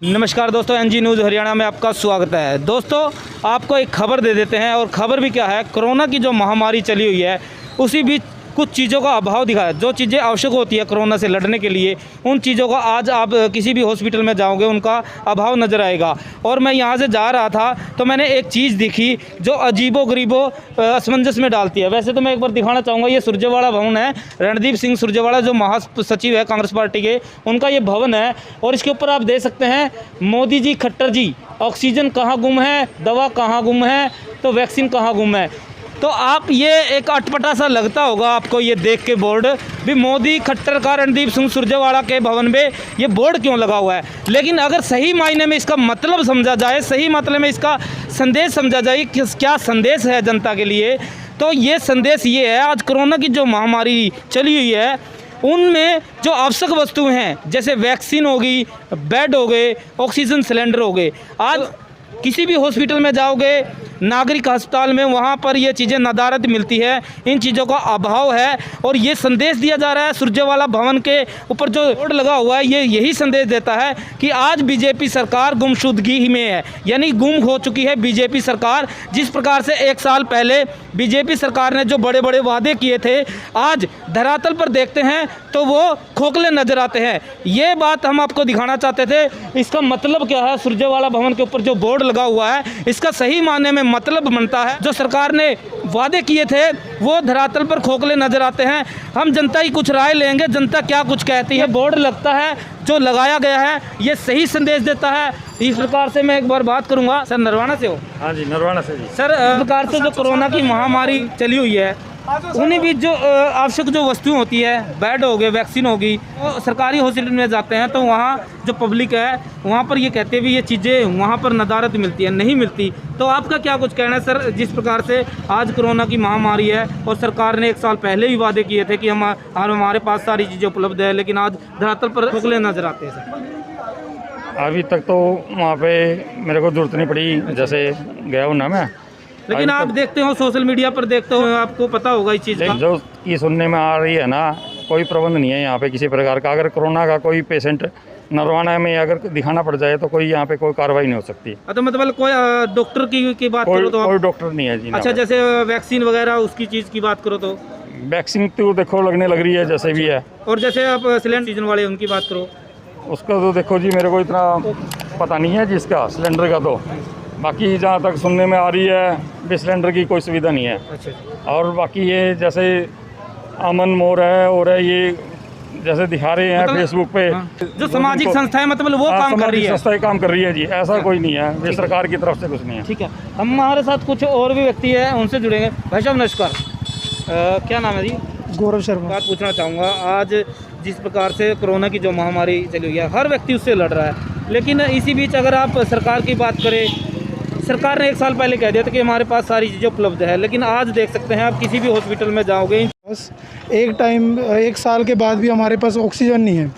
नमस्कार दोस्तों, NG news Haryana में आपका स्वागत है। दोस्तों, आपको एक खबर दे देते हैं और ख़बर भी क्या है, कोरोना की जो महामारी चली हुई है उसी बीच कुछ चीज़ों का अभाव दिखा है। जो चीज़ें आवश्यक होती है कोरोना से लड़ने के लिए, उन चीज़ों का आज आप किसी भी हॉस्पिटल में जाओगे उनका अभाव नज़र आएगा। और मैं यहाँ से जा रहा था तो मैंने एक चीज़ दिखी जो अजीबो गरीबो असमंजस में डालती है। वैसे तो मैं एक बार दिखाना चाहूँगा, ये सुरजेवाला भवन है। रणदीप सिंह सुरजेवाला जो महासचिव है कांग्रेस पार्टी के, उनका ये भवन है। और इसके ऊपर आप देख सकते हैं मोदी जी, खट्टर जी, ऑक्सीजन कहाँ गुम है, दवा कहाँ गुम है, तो वैक्सीन कहाँ गुम है। तो आप ये एक अटपटा सा लगता होगा आपको ये देख के बोर्ड भी, मोदी खट्टर का रणदीप सिंह सुरजेवाला के भवन में ये बोर्ड क्यों लगा हुआ है। लेकिन अगर सही मायने में इसका मतलब समझा जाए, सही मतलब में इसका संदेश समझा जाए कि क्या संदेश है जनता के लिए, तो ये संदेश ये है, आज कोरोना की जो महामारी चली हुई है उनमें जो आवश्यक वस्तुएं हैं जैसे वैक्सीन होगी, बेड हो गए, ऑक्सीजन सिलेंडर हो गए, आज किसी भी हॉस्पिटल में जाओगे, नागरिक अस्पताल में, वहाँ पर ये चीज़ें नदारद मिलती है। इन चीज़ों का अभाव है और ये संदेश दिया जा रहा है। सुरजेवाला भवन के ऊपर जो बोर्ड लगा हुआ है ये यही संदेश देता है कि आज बीजेपी सरकार गुमशुदगी ही में है, यानी गुम हो चुकी है बीजेपी सरकार। जिस प्रकार से एक साल पहले बीजेपी सरकार ने जो बड़े बड़े वादे किए थे, आज धरातल पर देखते हैं तो वो खोखले नजर आते हैं। ये बात हम आपको दिखाना चाहते थे। इसका मतलब क्या है, सुरजेवाला भवन के ऊपर जो बोर्ड लगा हुआ है इसका सही मायने में मतलब बनता है जो सरकार ने वादे किए थे वो धरातल पर खोखले नजर आते हैं। हम जनता की कुछ राय लेंगे, जनता क्या कुछ कहती है। बोर्ड लगता है जो लगाया गया है ये सही संदेश देता है। इस प्रकार से मैं एक बार बात करूंगा। सर, नरवाना से हो? हाँ जी, नरवाना से जी। सर, इस प्रकार से जो कोरोना की महामारी चली हुई है उन्हीं बीच जो आवश्यक जो वस्तुएं होती है, बेड हो गए, वैक्सीन होगी, तो सरकारी हॉस्पिटल में जाते हैं तो वहाँ जो पब्लिक है वहाँ पर ये कहते हैं भी ये चीज़ें वहाँ पर नदारद मिलती है, नहीं मिलती। तो आपका क्या कुछ कहना है सर, जिस प्रकार से आज कोरोना की महामारी है और सरकार ने एक साल पहले भी वादे किए थे कि हमारे पास सारी चीज़ें उपलब्ध है, लेकिन आज धरातल पर खोखले नजर आते हैं सर? अभी तक तो वहाँ पे मेरे को जरूरत नहीं पड़ी, जैसे गया हूँ ना मैं। लेकिन आप देखते हो सोशल मीडिया पर देखते हो, आपको पता होगा इस चीज़ का। जो की सुनने में आ रही है ना, कोई प्रबंध नहीं है यहाँ पे किसी प्रकार का। अगर कोरोना का कोई पेशेंट नरवाना में अगर दिखाना पड़ जाए तो कोई यहाँ पे कोई कार्रवाई नहीं हो सकती। तो मतलब कोई डॉक्टर की बात करो तो कोई डॉक्टर नहीं है जी। अच्छा, जैसे वैक्सीन वगैरह उसकी चीज़ की बात करो तो वैक्सीन तो देखो लगने लग रही है जैसे भी है। और जैसे आप सिलेंडर सीजन वाले उनकी बात करो, उसका तो देखो जी मेरे को इतना पता नहीं है जिसका सिलेंडर का। तो बाकी जहाँ तक सुनने में आ रही है भी सिलेंडर की कोई सुविधा नहीं है। अच्छा। और बाकी ये जैसे अमन मोर है और ये जैसे दिखा रहे हैं फेसबुक पे, जो सामाजिक संस्थाएं मतलब वो काम कर रही है, संस्थाएं काम कर रही है जी। ऐसा कोई नहीं है, ये सरकार की तरफ से कुछ नहीं है। ठीक है, हमारे साथ कुछ और भी व्यक्ति है, उनसे जुड़ेंगे। भाई साहब नमस्कार, क्या नाम है जी? गौरव शर्मा। बात पूछना चाहूँगा, आज जिस प्रकार से कोरोना की जो महामारी चली हुई है हर व्यक्ति उससे लड़ रहा है, लेकिन इसी बीच अगर आप सरकार की बात करें, सरकार ने एक साल पहले कह दिया था कि हमारे पास सारी चीज़ें उपलब्ध है, लेकिन आज देख सकते हैं आप किसी भी हॉस्पिटल में जाओगे, बस एक साल के बाद भी हमारे पास ऑक्सीजन नहीं है,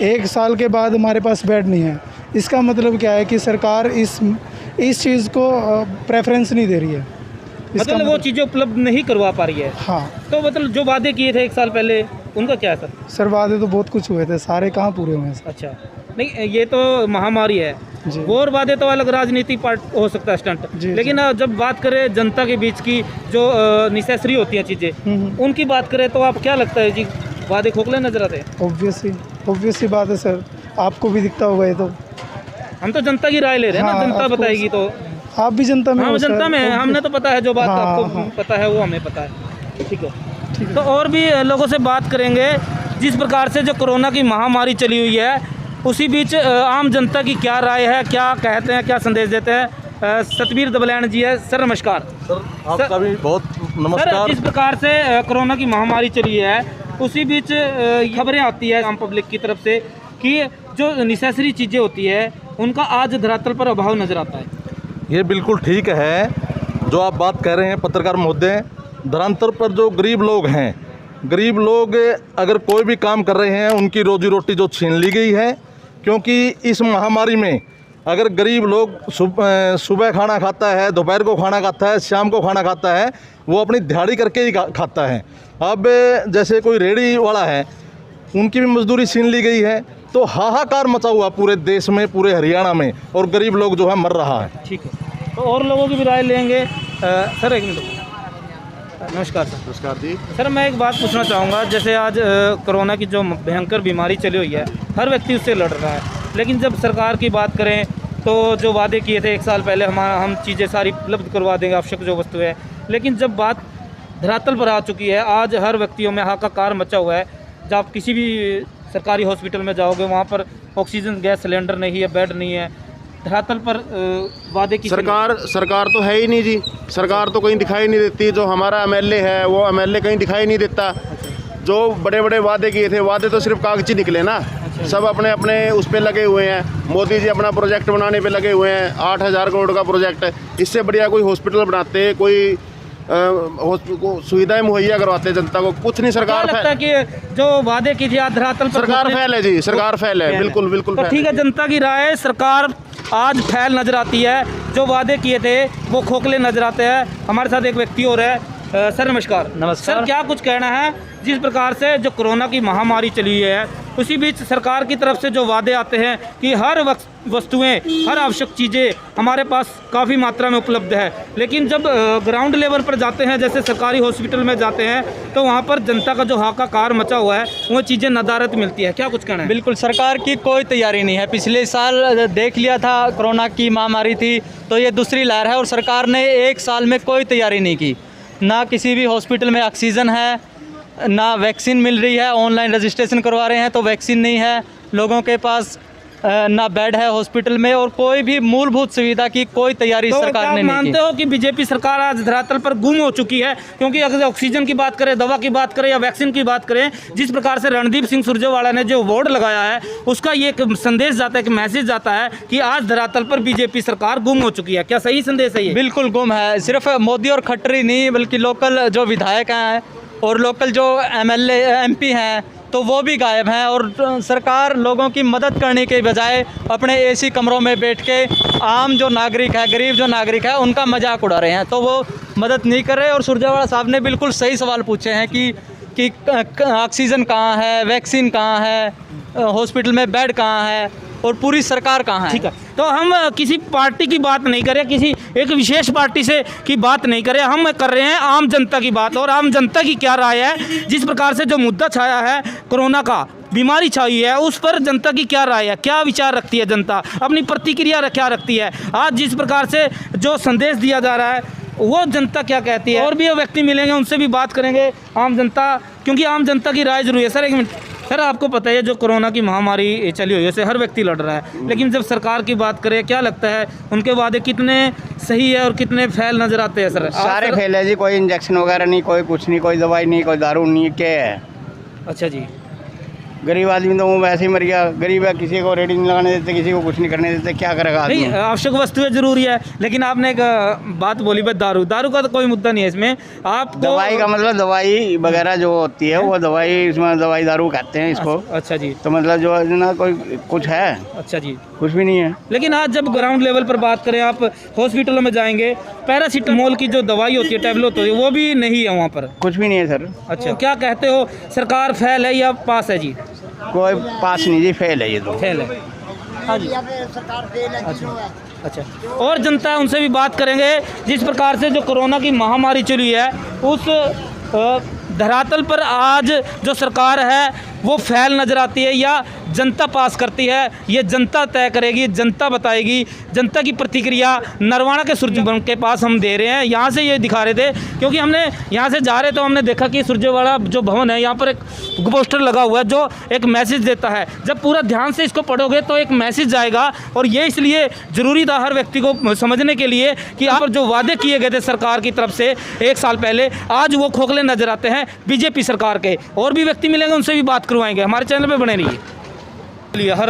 एक साल के बाद हमारे पास बेड नहीं है। इसका मतलब क्या है कि सरकार इस चीज़ को प्रेफरेंस नहीं दे रही है, मतलब वो चीज़ें उपलब्ध नहीं करवा पा रही है। हाँ, तो मतलब जो वादे किए थे एक साल पहले उनका क्या है सर? वादे तो बहुत कुछ हुए थे, सारे कहाँ पूरे हुए हैं सर? अच्छा, नहीं ये तो महामारी है जी। और वादे तो अलग राजनीति पार्ट हो सकता है, स्टंट। लेकिन जब बात करें जनता के बीच की जो नेसेसरी होती हैं चीज़ें, उनकी बात करें तो आप क्या लगता है जी, वादे खोखले नजर आते हैं? ऑब्वियसली बात है सर, आपको भी दिखता होगा ये तो। हम तो जनता की राय ले रहे हैं ना, जनता बताएगी तो। आप भी जनता में? हाँ, जनता में हमने तो पता है, जो बात आपको पता है वो हमें पता है। ठीक है, तो और भी लोगों से बात करेंगे। जिस प्रकार से जो कोरोना की महामारी चली हुई है उसी बीच आम जनता की क्या राय है, क्या कहते हैं, क्या संदेश देते हैं। सतबीर दबलैन जी है। सर नमस्कार। सर आपका भी बहुत नमस्कार। सर, जिस प्रकार से कोरोना की महामारी चली है उसी बीच खबरें आती है आम पब्लिक की तरफ से कि जो नेसेसरी चीज़ें होती है उनका आज धरातल पर अभाव नज़र आता है। ये बिल्कुल ठीक है जो आप बात कह रहे हैं पत्रकार महोदय। धरातल पर जो गरीब लोग हैं, गरीब लोग अगर कोई भी काम कर रहे हैं उनकी रोजी रोटी जो छीन ली गई है, क्योंकि इस महामारी में अगर गरीब लोग सुबह खाना खाता है, दोपहर को खाना खाता है, शाम को खाना खाता है, वो अपनी दिहाड़ी करके ही खाता है। अब जैसे कोई रेहड़ी वाला है उनकी भी मजदूरी छीन ली गई है। तो तो हाहाकार मचा हुआ पूरे देश में, पूरे हरियाणा में, और गरीब लोग जो है मर रहा है। ठीक है, तो और लोगों की भी राय लेंगे। सर एक मिनट, नमस्कार सर। नमस्कार जी। सर मैं एक बात पूछना चाहूँगा, जैसे आज कोरोना की जो भयंकर बीमारी चली हुई है, हर व्यक्ति उससे लड़ रहा है, लेकिन जब सरकार की बात करें तो जो वादे किए थे 1 साल पहले हम चीज़ें सारी उपलब्ध करवा देंगे, आवश्यक जो वस्तु है, लेकिन जब बात धरातल पर आ चुकी है, आज हर व्यक्तियों में हाहाकार मचा हुआ है। जब आप किसी भी सरकारी हॉस्पिटल में जाओगे, वहाँ पर ऑक्सीजन गैस सिलेंडर नहीं है, बेड नहीं है, धरातल पर वादे की सरकार तो है ही नहीं जी। सरकार तो कहीं दिखाई नहीं देती। जो हमारा एमएलए है वो एमएलए कहीं दिखाई नहीं देता। जो बड़े बड़े वादे किए थे, वादे तो सिर्फ कागजी निकले ना। सब अपने अपने उस पे लगे हुए हैं। मोदी जी अपना प्रोजेक्ट बनाने पे लगे हुए हैं, 8,000 करोड़ का प्रोजेक्ट। इससे बढ़िया कोई हॉस्पिटल बनाते, कोई सुविधाएं मुहैया करवाते जनता को। कुछ नहीं। सरकार लगता है कि जो वादे की थी आज धरातल पर सरकार फैल है जी। सरकार फैल है, बिल्कुल बिल्कुल। तो ठीक है, जनता की राय, सरकार आज फैल नजर आती है। जो वादे किए थे वो खोखले नजर आते हैं। हमारे साथ एक व्यक्ति और है। सर नमस्कार। नमस्कार। सर क्या कुछ कहना है, जिस प्रकार से जो कोरोना की महामारी चली हुई है, उसी बीच सरकार की तरफ से जो वादे आते हैं कि हर वस्तुएं, हर आवश्यक चीज़ें हमारे पास काफ़ी मात्रा में उपलब्ध है, लेकिन जब ग्राउंड लेवल पर जाते हैं, जैसे सरकारी हॉस्पिटल में जाते हैं, तो वहाँ पर जनता का जो हाहाकार मचा हुआ है, वो चीज़ें नदारद मिलती है। क्या कुछ कहना है? बिल्कुल, सरकार की कोई तैयारी नहीं है। पिछले साल देख लिया था, कोरोना की महामारी थी, तो ये दूसरी लहर है और सरकार ने 1 साल में कोई तैयारी नहीं की। ना किसी भी हॉस्पिटल में ऑक्सीजन है, ना वैक्सीन मिल रही है। ऑनलाइन रजिस्ट्रेशन करवा रहे हैं तो वैक्सीन नहीं है लोगों के पास, ना बेड है हॉस्पिटल में, और कोई भी मूलभूत सुविधा की कोई तैयारी तो सरकार ने नहीं की। मानते हो कि बीजेपी सरकार आज धरातल पर गुम हो चुकी है? क्योंकि अगर ऑक्सीजन की बात करें, दवा की बात करें या वैक्सीन की बात करें, जिस प्रकार से रणदीप सिंह सुरजेवाला ने जो बोर्ड लगाया है, उसका ये एक संदेश जाता है, एक मैसेज जाता है कि आज धरातल पर बीजेपी सरकार गुम हो चुकी है। क्या सही संदेश है ये? बिल्कुल गुम है। सिर्फ मोदी और खट्टरी नहीं, बल्कि लोकल जो विधायक हैं और लोकल जो एमएलए एमपी हैं, तो वो भी गायब हैं। और सरकार लोगों की मदद करने के बजाय अपने एसी कमरों में बैठ के आम जो नागरिक है, गरीब जो नागरिक है, उनका मजाक उड़ा रहे हैं। तो वो मदद नहीं कर रहे। और सुरजेवाला साहब ने बिल्कुल सही सवाल पूछे हैं कि ऑक्सीजन कहाँ है, वैक्सीन कहाँ है, हॉस्पिटल में बेड कहाँ है, और पूरी सरकार कहाँ है। ठीक है, तो हम किसी पार्टी की बात नहीं करें, किसी एक विशेष पार्टी से की बात नहीं करें, हम कर रहे हैं आम जनता की बात। और आम जनता की क्या राय है, जिस प्रकार से जो मुद्दा छाया है, कोरोना का बीमारी छाई है, उस पर जनता की क्या राय है, क्या विचार रखती है जनता, अपनी प्रतिक्रिया क्या रखती है? आज जिस प्रकार से जो संदेश दिया जा रहा है, वो जनता क्या कहती है? और भी व्यक्ति मिलेंगे, उनसे भी बात करेंगे। आम जनता, क्योंकि आम जनता की राय जरूरी है। सर एक मिनट, सर आपको पता है जो कोरोना की महामारी चली हुई है, उससे हर व्यक्ति लड़ रहा है, लेकिन जब सरकार की बात करें, क्या लगता है उनके वादे कितने सही है और कितने फैल नजर आते हैं? सर सारे फेल है जी। कोई इंजेक्शन वगैरह नहीं, कोई कुछ नहीं, कोई दवाई नहीं, कोई दारू नहीं, क्या है? अच्छा जी। गरीब आदमी तो वो वैसे ही मर गया। गरीब है, किसी को रेडी नहीं लगाने देते, किसी को कुछ नहीं करने देते, क्या करेगा आदमी? नहीं, आवश्यक वस्तुएं जरूरी है, लेकिन आपने एक बात बोली भाई, दारू का तो कोई मुद्दा नहीं है इसमें। आप दवाई का मतलब दवाई वगैरह जो होती है, वो दवाई, इसमें दवाई दारू कहते हैं इसको। अच्छा जी। तो मतलब जो है ना, कोई कुछ है? अच्छा जी। कुछ भी नहीं है। लेकिन आज जब ग्राउंड लेवल पर बात करें, आप हॉस्पिटलों में जाएंगे, पैरासीटामोल की जो दवाई होती है, टैबलेट होती है, वो भी नहीं है वहाँ पर। कुछ भी नहीं है सर। अच्छा, क्या कहते हो, सरकार फेल है या पास है जी? कोई पास नहीं जी, फेल है ये तो। फेल है। हाँ जी। अच्छा, और जनता है, उनसे भी बात करेंगे। जिस प्रकार से जो कोरोना की महामारी चली है, उस धरातल पर आज जो सरकार है वो फैल नज़र आती है या जनता पास करती है, ये जनता तय करेगी, जनता बताएगी। जनता की प्रतिक्रिया नरवाना के सुरजेवाला के पास हम दे रहे हैं। यहाँ से ये दिखा रहे थे, क्योंकि हमने यहाँ से जा रहे तो हमने देखा कि सुरजेवाला जो भवन है, यहाँ पर एक पोस्टर लगा हुआ है जो एक मैसेज देता है। जब पूरा ध्यान से इसको पढ़ोगे तो एक मैसेज जाएगा, और ये इसलिए ज़रूरी था हर व्यक्ति को समझने के लिए कि यहाँ पर जो वादे किए गए थे सरकार की तरफ से 1 साल पहले, आज वो खोखले नज़र आते हैं बीजेपी सरकार के। और भी व्यक्ति मिलेंगे, उनसे भी बात करवाएंगे। हमारे चैनल पे बने रहिए। हर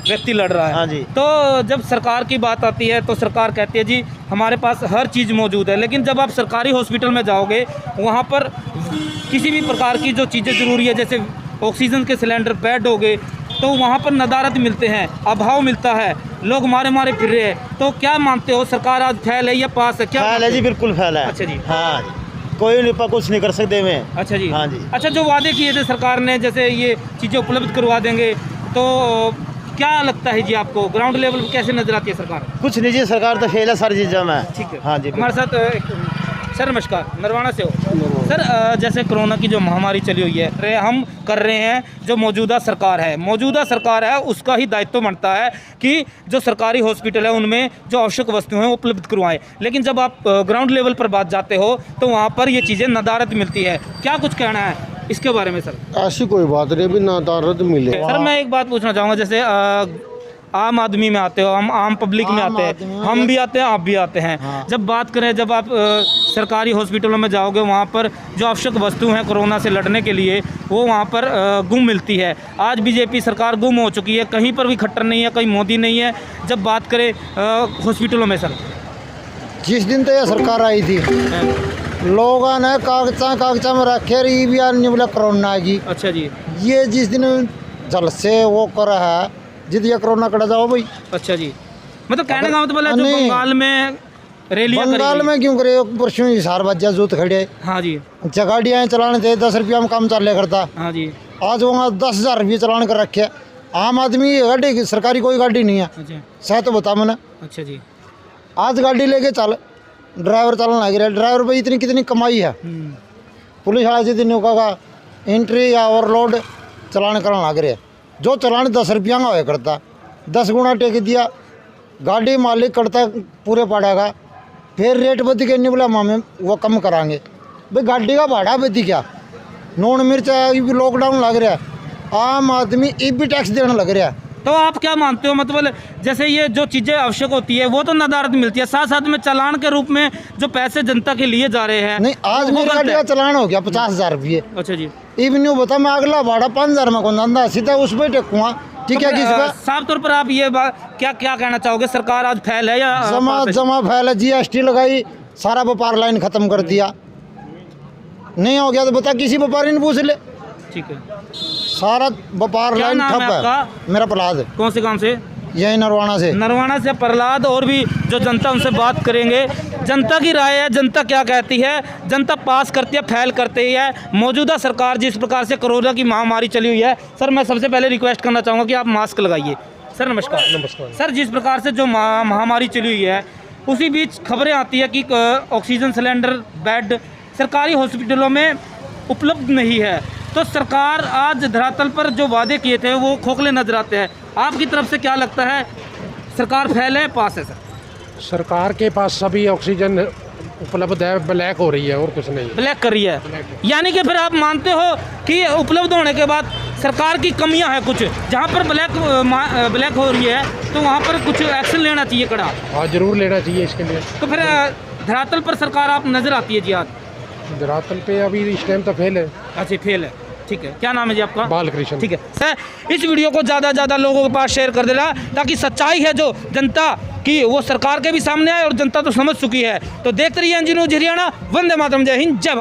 व्यक्ति लड़ रहा है। हाँ जी। तो जब सरकार की बात आती है तो सरकार कहती है जी हमारे पास हर चीज़ मौजूद है, लेकिन जब आप सरकारी हॉस्पिटल में जाओगे, वहाँ पर किसी भी प्रकार की जो चीज़ें ज़रूरी है, जैसे ऑक्सीजन के सिलेंडर, बेड हो गए, तो वहाँ पर नदारत मिलते हैं, अभाव मिलता है, लोग मारे फिर रहे हैं। तो क्या मानते हो, सरकार आज फैल है या पास है? क्या फैल है जी, बिल्कुल फैल है। अच्छा जी। हाँ जी, कोई कुछ नहीं कर सकते मैं। अच्छा जी। हाँ जी। अच्छा, जो वादे किए थे सरकार ने, जैसे ये चीज़ें उपलब्ध करवा देंगे, तो क्या लगता है जी आपको ग्राउंड लेवल पर कैसे नजर आती है सरकार? कुछ नहीं जी, सरकार तो फेल है सारी चीज़ों में। ठीक है। हाँ जी। हमारे साथ सर नमस्कार, नरवाना से हो सर। जैसे कोरोना की जो महामारी चली हुई है, हम कर रहे हैं जो मौजूदा सरकार है उसका ही दायित्व बनता है कि जो सरकारी हॉस्पिटल है उनमें जो आवश्यक वस्तुएं हैं वो उपलब्ध करवाएं। लेकिन जब आप ग्राउंड लेवल पर बात जाते हो तो वहाँ पर ये चीज़ें नदारद मिलती है। क्या कुछ कहना है इसके बारे में सर? ऐसी कोई बात नहीं, भी नदारद मिले। सर मैं एक बात पूछना चाहूँगा, जैसे आम आदमी में आते हो, हम आम पब्लिक में आते हैं, हम भी आते हैं, आप भी आते हैं। हाँ। जब बात करें, जब आप सरकारी हॉस्पिटलों में जाओगे वहाँ पर जो आवश्यक वस्तु हैं कोरोना से लड़ने के लिए वो वहाँ पर गुम मिलती है। आज बीजेपी सरकार गुम हो चुकी है, कहीं पर भी खट्टर नहीं है, कहीं मोदी नहीं है। जब बात करें हॉस्पिटलों में सर, जिस दिन तो ये सरकार आई थी लोगों ने कागजा में रखे रही भी नहीं बोला कोरोना जी। अच्छा जी। ये जिस दिन जल से वो करा है जिद ये कोरोना कड़ा जाओ भाई। अच्छा जी, मतलब कहने का मतलब है जो नहीं। बंगाल में रैलियां करी बंगाल गई। में क्यों करे, परसों हिसार बजा जूत खड़े हाँ जी, गाड़ियाँ चलाने थे 10 रुपया में काम चल करता। हाँ जी। आज वहाँ 10,000 रुपये चलान कर रखे। आम आदमी गाड़ी सरकारी कोई गाड़ी नहीं है, अच्छा सह तो बता मैंने। अच्छा जी। आज गाड़ी लेके चल, ड्राइवर चलाना लग रहा है, ड्राइवर भाई इतनी कितनी कमाई है। पुलिस वाला जिस दिन का एंट्री या ओवरलोड चलान करना लग रहा है, जो चलान 10 रुपया का होया करता 10 गुना टेक दिया, गाड़ी मालिक करता पूरे पड़ेगा, फिर रेट बदी के नहीं बोला मामे वो कम कराएंगे। भाई गाड़ी का भाड़ा बदी क्या, नून मिर्च है, ये भी लॉकडाउन लग रहा है, आम आदमी ये भी टैक्स देने लग रहा है। तो आप क्या मानते हो, मतलब जैसे ये जो चीज़ें आवश्यक होती है वो तो नदारद मिलती है, साथ साथ में चालान के रूप में जो पैसे जनता के लिए जा रहे हैं नहीं, आज वो मेरी गलत गाड़ी है। का चलान हो गया 50,000 रुपये। अच्छा जी। इवन्यू बता मैं अगला भाड़ा 5,000 में कौन धंधा सीधा उस पर टेकूँगा। ठीक है, तो किस फिर, पे साफ तौर पर आप ये क्या क्या कहना चाहोगे, सरकार आज फैल है या जमा फैल GST लगाई, सारा व्यापार लाइन खत्म कर दिया। नहीं हो गया तो बता किसी व्यापारी ने पूछ ले, ठीक है। सारा व्यापार क्या लाइन नाम है ठप है। आपका? मेरा प्रहलाद, कौन से गांव से? यही नरवाना से। नरवाना से प्रहलाद, और भी जो जनता उनसे बात करेंगे। जनता की राय है, जनता क्या कहती है, जनता पास करती है, फैल करती है। मौजूदा सरकार जिस प्रकार से कोरोना की महामारी चली हुई है, सर मैं सबसे पहले रिक्वेस्ट करना चाहूँगा कि आप मास्क लगाइए। सर नमस्कार। नमस्कार सर, जिस प्रकार से जो महामारी चली हुई है उसी बीच खबरें आती है कि ऑक्सीजन सिलेंडर, बेड सरकारी हॉस्पिटलों में उपलब्ध नहीं है। तो सरकार आज धरातल पर जो वादे किए थे वो खोखले नजर आते हैं। आपकी तरफ से क्या लगता है, सरकार फैल है, पास है? सर सरकार के पास सभी ऑक्सीजन उपलब्ध है, ब्लैक हो रही है और कुछ नहीं। ब्लैक कर रही है, यानी कि फिर आप मानते हो कि उपलब्ध होने के बाद सरकार की कमियां हैं कुछ, जहां पर ब्लैक हो रही है तो वहां पर कुछ एक्शन लेना चाहिए कड़ा। हाँ, जरूर लेना चाहिए इसके लिए। तो फिर धरातल पर सरकार आप नजर आती है जी आज? धरातल पे अभी इस टाइम तो फेल है। अच्छा, फेल है। ठीक है, क्या नाम है जी आपका? बालकृष्ण। ठीक है सर, इस वीडियो को ज़्यादा से ज़्यादा लोगों के पास शेयर कर देना ताकि सच्चाई है जो जनता की वो सरकार के भी सामने आए, और जनता तो समझ चुकी है। तो देखते रहिए NG न्यूज़ हरियाणा। वंदे मातरम, जय हिंद, जय भारत।